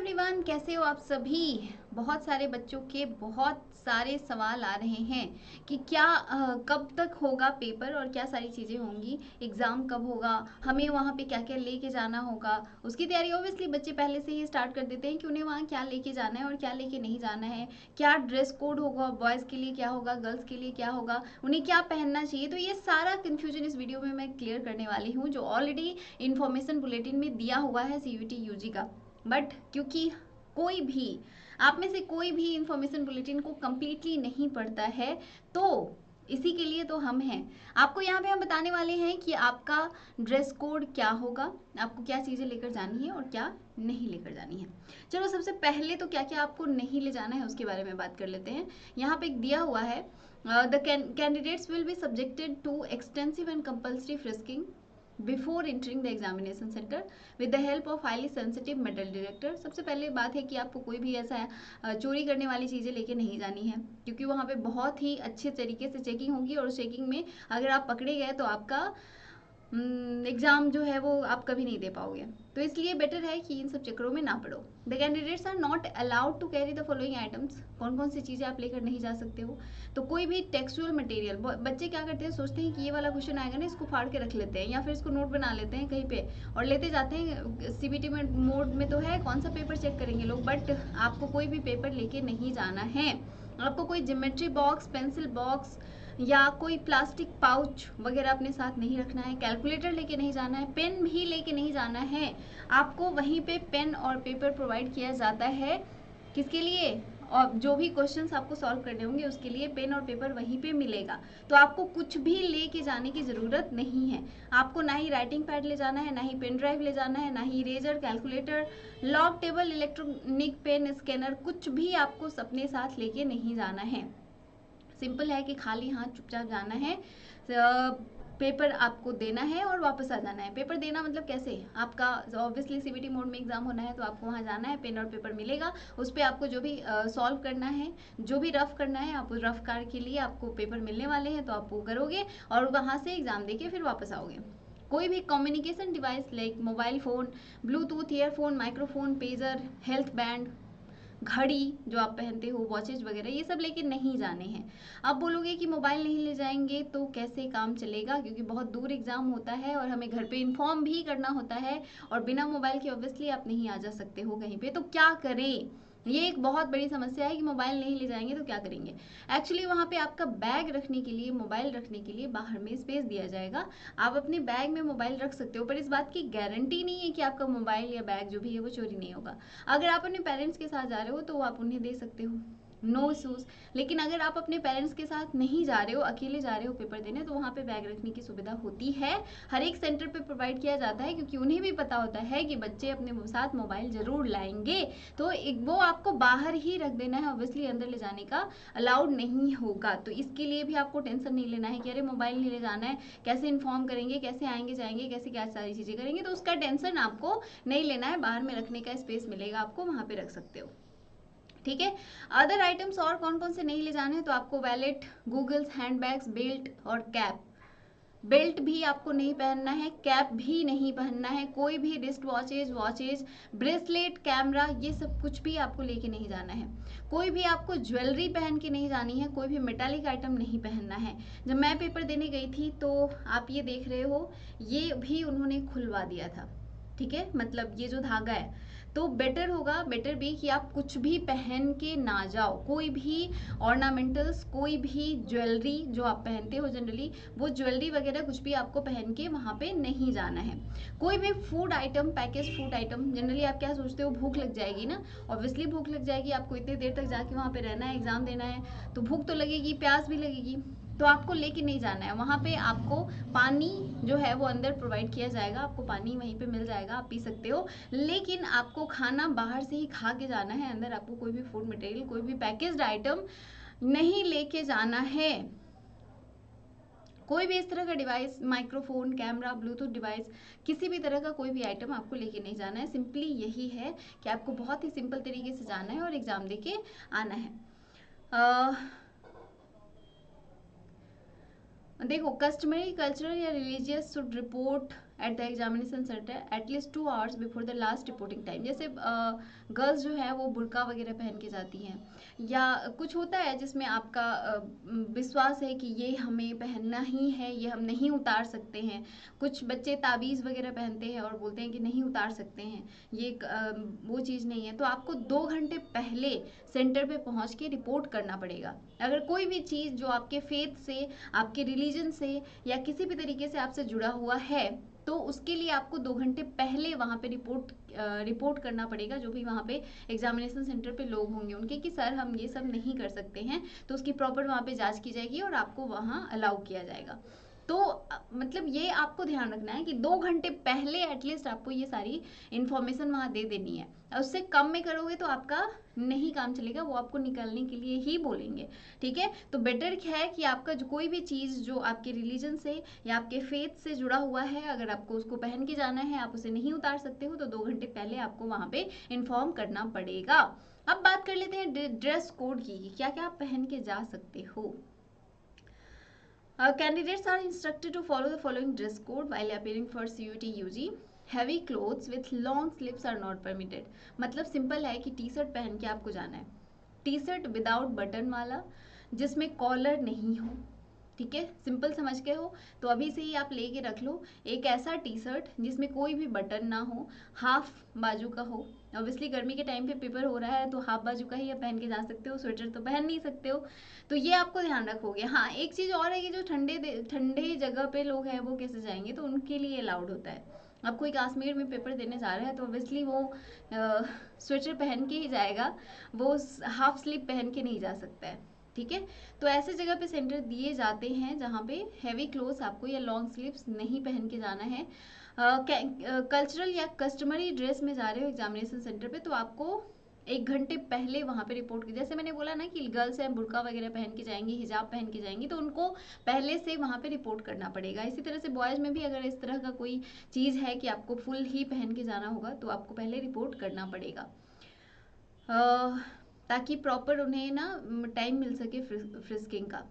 Everyone, कैसे हो आप सभी। बहुत सारे बच्चों के बहुत सारे सवाल आ रहे हैं कि क्या कब तक होगा पेपर और क्या सारी चीज़ें होंगी, एग्ज़ाम कब होगा, हमें वहाँ पे क्या क्या लेके जाना होगा। उसकी तैयारी ऑब्वियसली बच्चे पहले से ही स्टार्ट कर देते हैं कि उन्हें वहाँ क्या लेके जाना है और क्या लेके नहीं जाना है, क्या ड्रेस कोड होगा, बॉयज़ के लिए क्या होगा, गर्ल्स के लिए क्या होगा, उन्हें क्या पहनना चाहिए। तो ये सारा कन्फ्यूजन इस वीडियो में मैं क्लियर करने वाली हूँ, जो ऑलरेडी इन्फॉर्मेशन बुलेटिन में दिया हुआ है CUET UG का। बट क्योंकि कोई भी आप में से कोई भी इंफॉर्मेशन बुलेटिन को कम्प्लीटली नहीं पढ़ता है, तो इसी के लिए तो हम हैं। आपको यहाँ पे हम बताने वाले हैं कि आपका ड्रेस कोड क्या होगा, आपको क्या चीज़ें लेकर जानी है और क्या नहीं लेकर जानी है। चलो सबसे पहले तो क्या क्या आपको नहीं ले जाना है उसके बारे में बात कर लेते हैं। यहाँ पे एक दिया हुआ है, the candidates will be subjected to extensive and compulsory frisking before entering the examination centre with the help of highly sensitive metal detector. सबसे पहले बात है कि आपको कोई भी ऐसा चोरी करने वाली चीज़ें लेके नहीं जानी है, क्योंकि वहाँ पे बहुत ही अच्छे तरीके से चेकिंग होगी और उस चेकिंग में अगर आप पकड़े गए तो आपका एग्ज़ाम जो है वो आप कभी नहीं दे पाओगे। तो इसलिए बेटर है कि इन सब चक्करों में ना पड़ो। The candidates are not allowed to carry the following items. कौन कौन सी चीज़ें आप लेकर नहीं जा सकते हो, तो कोई भी टेक्सचुअल मटेरियल। बच्चे क्या करते हैं, सोचते हैं कि ये वाला क्वेश्चन आएगा ना, इसको फाड़ के रख लेते हैं या फिर इसको नोट बना लेते हैं कहीं पे और लेते जाते हैं। CBT में मोड में तो है, कौन सा पेपर चेक करेंगे लोग, बट आपको कोई भी पेपर लेके नहीं जाना है। आपको कोई ज्योमेट्री बॉक्स, पेंसिल बॉक्स या कोई प्लास्टिक पाउच वगैरह अपने साथ नहीं रखना है। कैलकुलेटर लेके नहीं जाना है, पेन भी लेके नहीं जाना है। आपको वहीं पे पेन और पेपर प्रोवाइड किया जाता है। किसके लिए? और जो भी क्वेश्चंस आपको सॉल्व करने होंगे उसके लिए पेन और पेपर वहीं पे मिलेगा। तो आपको कुछ भी लेके जाने की ज़रूरत नहीं है। आपको ना ही राइटिंग पैड ले जाना है, ना ही पेन ड्राइव ले जाना है, ना ही eraser, calculator, log table, electronic pen, scanner, कुछ भी आपको अपने साथ लेके नहीं जाना है। सिंपल है कि खाली हाथ चुपचाप जाना है, पेपर आपको देना है और वापस आ जाना है। पेपर देना मतलब कैसे, आपका ऑब्वियसली CBT मोड में एग्जाम होना है तो आपको वहाँ जाना है, पेन और पेपर मिलेगा, उस पर आपको जो भी सॉल्व करना है, जो भी रफ करना है, आप उस रफ कार्य के लिए आपको पेपर मिलने वाले हैं तो आप वो करोगे और वहाँ से एग्जाम दे के फिर वापस आओगे। कोई भी communication device like mobile phone, Bluetooth earphone, microphone, pager, health band, घड़ी जो आप पहनते हो, वॉचेज वगैरह, ये सब लेके नहीं जाने हैं। अब बोलोगे कि मोबाइल नहीं ले जाएंगे तो कैसे काम चलेगा, क्योंकि बहुत दूर एग्जाम होता है और हमें घर पे इन्फॉर्म भी करना होता है और बिना मोबाइल के ऑब्वियसली आप नहीं आ जा सकते हो कहीं पे। तो क्या करें, ये एक बहुत बड़ी समस्या है कि मोबाइल नहीं ले जाएंगे तो क्या करेंगे। एक्चुअली वहाँ पे आपका बैग रखने के लिए, मोबाइल रखने के लिए बाहर में स्पेस दिया जाएगा। आप अपने बैग में मोबाइल रख सकते हो, पर इस बात की गारंटी नहीं है कि आपका मोबाइल या बैग जो भी है वो चोरी नहीं होगा। अगर आप अपने पेरेंट्स के साथ जा रहे हो तो आप उन्हें दे सकते हो, नो इशूज़। लेकिन अगर आप अपने पेरेंट्स के साथ नहीं जा रहे हो, अकेले जा रहे हो पेपर देने, तो वहाँ पे बैग रखने की सुविधा होती है, हर एक सेंटर पे प्रोवाइड किया जाता है, क्योंकि उन्हें भी पता होता है कि बच्चे अपने साथ मोबाइल ज़रूर लाएंगे। तो वो आपको बाहर ही रख देना है, ऑब्वियसली अंदर ले जाने का अलाउड नहीं होगा। तो इसके लिए भी आपको टेंशन नहीं लेना है कि अरे मोबाइल नहीं ले जाना है, कैसे इन्फॉर्म करेंगे, कैसे आएंगे जाएंगे, कैसे क्या सारी चीज़ें करेंगे, तो उसका टेंशन आपको नहीं लेना है। बाहर में रखने का स्पेस मिलेगा आपको, वहाँ पे रख सकते हो, ठीक है। अदर आइटम्स और कौन कौन से नहीं ले जाने हैं, तो आपको वैलेट, गूगल्स, हैंडबैग्स, बेल्ट और कैप। बेल्ट भी आपको नहीं पहनना है, कैप भी नहीं पहनना है, कोई भी रिस्ट वॉचेज, ब्रेसलेट, कैमरा, ये सब कुछ भी आपको लेके नहीं जाना है। कोई भी आपको ज्वेलरी पहन के नहीं जानी है, कोई भी मेटालिक आइटम नहीं पहनना है। जब मैं पेपर देने गई थी तो आप ये देख रहे हो, ये भी उन्होंने खुलवा दिया था, ठीक है, मतलब ये जो धागा है। तो बेटर भी कि आप कुछ भी पहन के ना जाओ, कोई भी ऑर्नामेंटल्स, कोई भी ज्वेलरी जो आप पहनते हो जनरली, वो ज्वेलरी वगैरह कुछ भी आपको पहन के वहाँ पे नहीं जाना है। कोई भी food item, package food item, generally आप क्या सोचते हो, भूख लग जाएगी ना, ऑब्वियसली भूख लग जाएगी, आपको इतनी देर तक जाके वहाँ पे रहना है, एग्जाम देना है, तो भूख तो लगेगी, प्यास भी लगेगी, तो आपको लेके नहीं जाना है। वहाँ पे आपको पानी जो है वो अंदर प्रोवाइड किया जाएगा, आपको पानी वहीं पे मिल जाएगा, आप पी सकते हो। लेकिन आपको खाना बाहर से ही खा के जाना है, अंदर आपको कोई भी फूड मटेरियल, कोई भी पैकेज्ड आइटम नहीं लेके जाना है। कोई भी इस तरह का device, microphone, camera, Bluetooth device, किसी भी तरह का कोई भी आइटम आपको लेके नहीं जाना है। सिंपली यही है कि आपको बहुत ही सिंपल तरीके से जाना है और एग्जाम देके आना है। देखो, कस्टमरी, कल्चरल या religious should report at the examination centre at least 2 hours before the last reporting time. जैसे गर्ल्स जो है वो बुर्का वगैरह पहन के जाती हैं, या कुछ होता है जिसमें आपका विश्वास है कि ये हमें पहनना ही है, ये हम नहीं उतार सकते हैं। कुछ बच्चे ताबीज़ वगैरह पहनते हैं और बोलते हैं कि नहीं उतार सकते हैं, ये वो चीज़ नहीं है। तो आपको 2 घंटे पहले सेंटर पे पहुंच के रिपोर्ट करना पड़ेगा। अगर कोई भी चीज़ जो आपके फेथ से, आपके रिलीजन से या किसी भी तरीके से आपसे जुड़ा हुआ है, तो उसके लिए आपको 2 घंटे पहले वहाँ पे रिपोर्ट करना पड़ेगा, जो भी वहाँ पे एग्जामिनेशन सेंटर पे लोग होंगे उनके, कि सर हम ये सब नहीं कर सकते हैं। तो उसकी प्रॉपर वहाँ पे जांच की जाएगी और आपको वहाँ अलाउ किया जाएगा। तो मतलब ये आपको ध्यान रखना है कि 2 घंटे पहले एटलीस्ट आपको ये सारी इन्फॉर्मेशन वहाँ दे देनी है। और उससे कम में करोगे तो आपका नहीं काम चलेगा, वो आपको निकालने के लिए ही बोलेंगे, ठीक है। तो बेटर क्या है कि आपका जो कोई भी चीज़ जो आपके रिलीजन से या आपके फेथ से जुड़ा हुआ है, अगर आपको उसको पहन के जाना है, आप उसे नहीं उतार सकते हो, तो 2 घंटे पहले आपको वहाँ पे इन्फॉर्म करना पड़ेगा। अब बात कर लेते हैं ड्रेस कोड की, क्या क्या आप पहन के जा सकते हो। Candidates are instructed to follow the following dress code while appearing for CUT UG. Heavy clothes with long sleeves are not permitted. मतलब सिंपल है कि टी शर्ट पहन के आपको जाना है, टी शर्ट विदाउट बटन वाला, जिसमें कॉलर नहीं हो, ठीक है, सिंपल समझ के हो तो अभी से ही आप लेके रख लो एक ऐसा टी शर्ट जिसमें कोई भी बटन ना हो, हाफ बाजू का हो। ऑब्वियसली गर्मी के टाइम पे पेपर हो रहा है तो हाफ बाजू का ही आप पहन के जा सकते हो, स्वेटर तो पहन नहीं सकते हो। तो ये आपको ध्यान रखोगे। हाँ, एक चीज़ और है कि जो ठंडे जगह पे लोग हैं वो कैसे जाएंगे, तो उनके लिए अलाउड होता है। अब कोई कश्मीर में पेपर देने जा रहा है तो ऑब्वियसली वो स्वेटर पहन के ही जाएगा, वो हाफ स्लीव पहन के नहीं जा सकता है, ठीक है। तो ऐसे जगह पे सेंटर दिए जाते हैं जहाँ पे हैवी क्लोथ्स आपको या लॉन्ग स्लीव्स नहीं पहन के जाना है। कल्चरल या कस्टमरी ड्रेस में जा रहे हो एग्जामिनेशन सेंटर पे, तो आपको 1 घंटे पहले वहाँ पे रिपोर्ट की, जैसे मैंने बोला ना कि गर्ल्स हैं बुर्का वगैरह पहन के जाएंगी, हिजाब पहन के जाएंगी, तो उनको पहले से वहाँ पे रिपोर्ट करना पड़ेगा। इसी तरह से बॉयज़ में भी अगर इस तरह का कोई चीज़ है कि आपको फुल ही पहन के जाना होगा तो आपको पहले रिपोर्ट करना पड़ेगा, ताकि प्रॉपर उन्हें ना टाइम मिल सके फ्रिस्किंग का।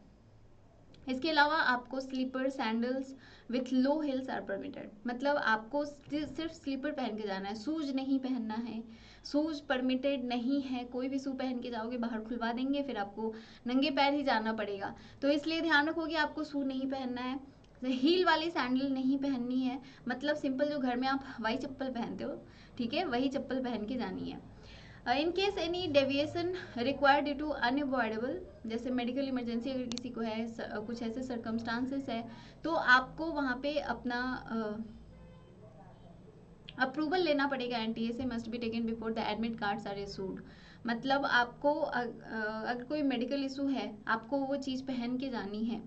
इसके अलावा आपको slipper sandals with low heels are permitted, मतलब आपको सिर्फ स्लीपर पहन के जाना है, शूज नहीं पहनना है, शूज परमिटेड नहीं है। कोई भी शू पहन के जाओगे बाहर खुलवा देंगे, फिर आपको नंगे पैर ही जाना पड़ेगा। तो इसलिए ध्यान रखो कि आपको शू नहीं पहनना है, हील वाली सैंडल नहीं पहननी है, मतलब सिंपल जो घर में आप हवाई चप्पल पहनते हो, ठीक है, वही चप्पल पहन के जानी है। In case any deviation required due to unavoidable, जैसे मेडिकल इमरजेंसी अगर किसी को है, कुछ ऐसे सर्कमस्टांसेस है, तो आपको वहाँ पे अपना अप्रूवल लेना पड़ेगा एनटीए से, must be taken before the admit cards are issued. मतलब आपको अगर कोई मेडिकल इशू है, आपको वो चीज़ पहन के जानी है,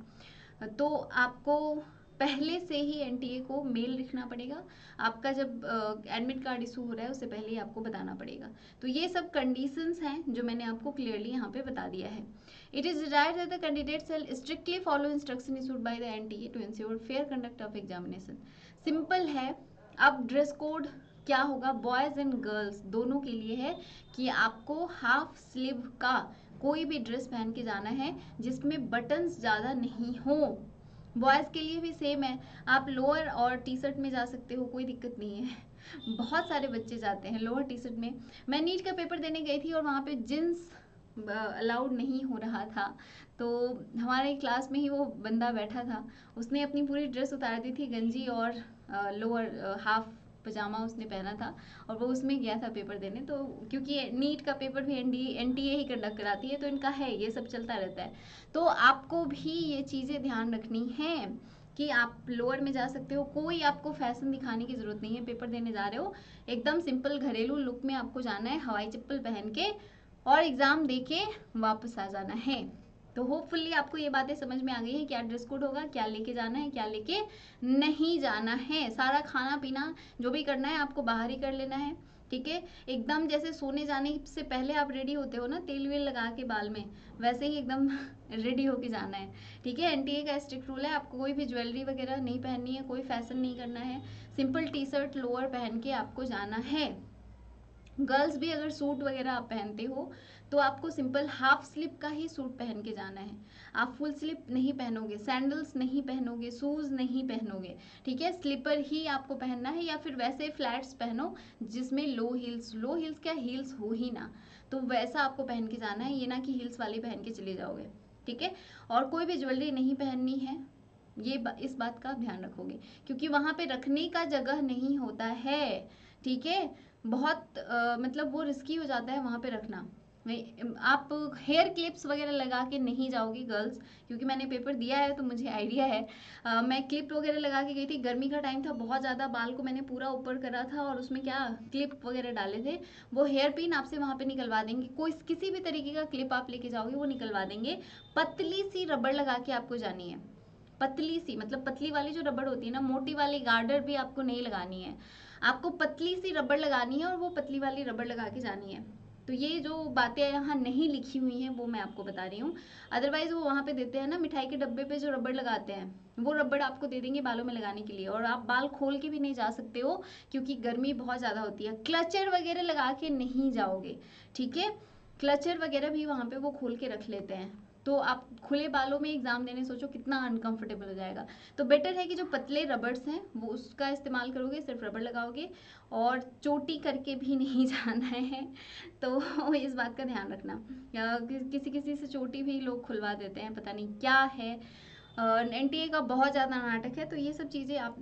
तो आपको पहले से ही एनटीए को मेल लिखना पड़ेगा। आपका जब एडमिट कार्ड इशू हो रहा है उससे पहले ही आपको बताना पड़ेगा। तो ये सब कंडीशंस हैं जो मैंने आपको क्लियरली यहाँ पे बता दिया है। It is desired that the candidate shall strictly follow instruction issued by the NTA to ensure fair conduct of examination. Simple है। अब ड्रेस कोड क्या होगा, बॉयज़ एंड गर्ल्स दोनों के लिए है कि आपको हाफ स्लीव का कोई भी ड्रेस पहन के जाना है जिसमें बटन्स ज़्यादा नहीं हो। बॉयज़ के लिए भी सेम है, आप लोअर और टी शर्ट में जा सकते हो, कोई दिक्कत नहीं है। बहुत सारे बच्चे जाते हैं लोअर टी शर्ट में। मैं नीट का पेपर देने गई थी और वहाँ पे जींस अलाउड नहीं हो रहा था, तो हमारे क्लास में ही वो बंदा बैठा था, उसने अपनी पूरी ड्रेस उतार दी थी, गंजी और लोअर हाफ पजामा उसने पहना था और वो उसमें गया था पेपर देने। तो क्योंकि नीट का पेपर भी एनटीए ही कंडक्ट कराती है, तो इनका है ये सब चलता रहता है। तो आपको भी ये चीज़ें ध्यान रखनी है कि आप लोअर में जा सकते हो, कोई आपको फैशन दिखाने की ज़रूरत नहीं है। पेपर देने जा रहे हो एकदम सिंपल घरेलू लुक में आपको जाना है, हवाई चप्पल पहन के, और एग्ज़ाम दे के वापस आ जाना है। तो होपफुली आपको ये बातें समझ में आ गई है, क्या ड्रेस कोड होगा, क्या लेके जाना है, क्या लेके नहीं जाना है। सारा खाना पीना जो भी करना है आपको बाहर ही कर लेना है, ठीक है। एकदम जैसे सोने जाने से पहले आप रेडी होते हो ना तेल वेल लगा के बाल में, वैसे ही एकदम रेडी होके जाना है, ठीक है। एनटीए का स्ट्रिक्ट रूल है, आपको कोई भी ज्वेलरी वगैरह नहीं पहननी है, कोई फैशन नहीं करना है, सिंपल टी शर्ट लोअर पहन के आपको जाना है। गर्ल्स भी अगर सूट वगैरह आप पहनते हो तो आपको सिंपल हाफ स्लीव का ही सूट पहन के जाना है। आप फुल स्लीव नहीं पहनोगे, सैंडल्स नहीं पहनोगे, शूज नहीं पहनोगे, ठीक है। स्लीपर ही आपको पहनना है, या फिर वैसे फ्लैट्स पहनो जिसमें लो हील्स, लो हील्स क्या, हील्स हो ही ना, तो वैसा आपको पहन के जाना है, ये ना कि हील्स वाली पहन के चले जाओगे, ठीक है। और कोई भी ज्वेलरी नहीं पहननी है, इस बात का ध्यान रखोगे, क्योंकि वहां पे रखने का जगह नहीं होता है, ठीक है। बहुत मतलब वो रिस्की हो जाता है वहां पे रखना। आप हेयर क्लिप्स वगैरह लगा के नहीं जाओगी गर्ल्स, क्योंकि मैंने पेपर दिया है तो मुझे आइडिया है। मैं क्लिप वगैरह लगा के गई थी, गर्मी का टाइम था, बहुत ज़्यादा बाल को मैंने पूरा ऊपर करा था और उसमें क्या क्लिप वगैरह डाले थे, वो हेयर पिन आपसे वहाँ पे निकलवा देंगे। कोई किसी भी तरीके का क्लिप आप लेके जाओगे वो निकलवा देंगे। पतली सी रबड़ लगा के आपको जानी है, पतली सी, मतलब पतली वाली जो रबड़ होती है ना, मोटी वाली गार्डर भी आपको नहीं लगानी है, आपको पतली सी रबड़ लगानी है और वो पतली वाली रबड़ लगा के जानी है। तो ये जो बातें यहाँ नहीं लिखी हुई हैं वो मैं आपको बता रही हूँ। अदरवाइज वो वहाँ पे देते हैं ना मिठाई के डब्बे पे जो रबड़ लगाते हैं, वो रबड़ आपको दे देंगे बालों में लगाने के लिए, और आप बाल खोल के भी नहीं जा सकते हो क्योंकि गर्मी बहुत ज़्यादा होती है। क्लचर वगैरह लगा के नहीं जाओगे, ठीक है। क्लचर वगैरह भी वहाँ पे वो खोल के रख लेते हैं, तो आप खुले बालों में एग्जाम देने सोचो कितना अनकंफर्टेबल हो जाएगा। तो बेटर है कि जो पतले रबर्स हैं वो उसका इस्तेमाल करोगे, सिर्फ रबड़ लगाओगे, और चोटी करके भी नहीं जाना है, तो इस बात का ध्यान रखना। किसी किसी से चोटी भी लोग खुलवा देते हैं, पता नहीं क्या है। एनटीए का बहुत ज़्यादा नाटक है, तो ये सब चीज़ें आप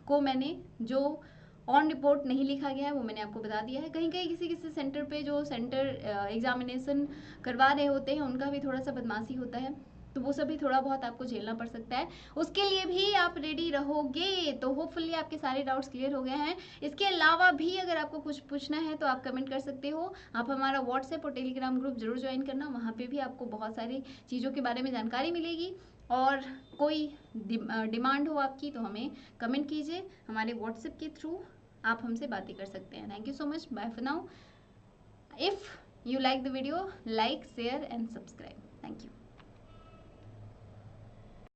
को मैंने जो ऑन रिपोर्ट नहीं लिखा गया है वो मैंने आपको बता दिया है। कहीं कहीं किसी किसी सेंटर पे जो सेंटर एग्जामिनेशन करवा रहे होते हैं उनका भी थोड़ा सा बदमाशी होता है, तो वो सब भी थोड़ा बहुत आपको झेलना पड़ सकता है। उसके लिए भी आप रेडी रहोगे। तो होपफुली आपके सारे डाउट्स क्लियर हो गए हैं। इसके अलावा भी अगर आपको कुछ पूछना है तो आप कमेंट कर सकते हो। आप हमारा व्हाट्सएप और टेलीग्राम ग्रुप जरूर ज्वाइन करना, वहाँ पे भी आपको बहुत सारी चीज़ों के बारे में जानकारी मिलेगी। और कोई डिमांड हो आपकी तो हमें कमेंट कीजिए, हमारे व्हाट्सएप के थ्रू आप हमसे बातें कर सकते हैं। Thank you so much, bye for now. If you like the video, like, share and subscribe.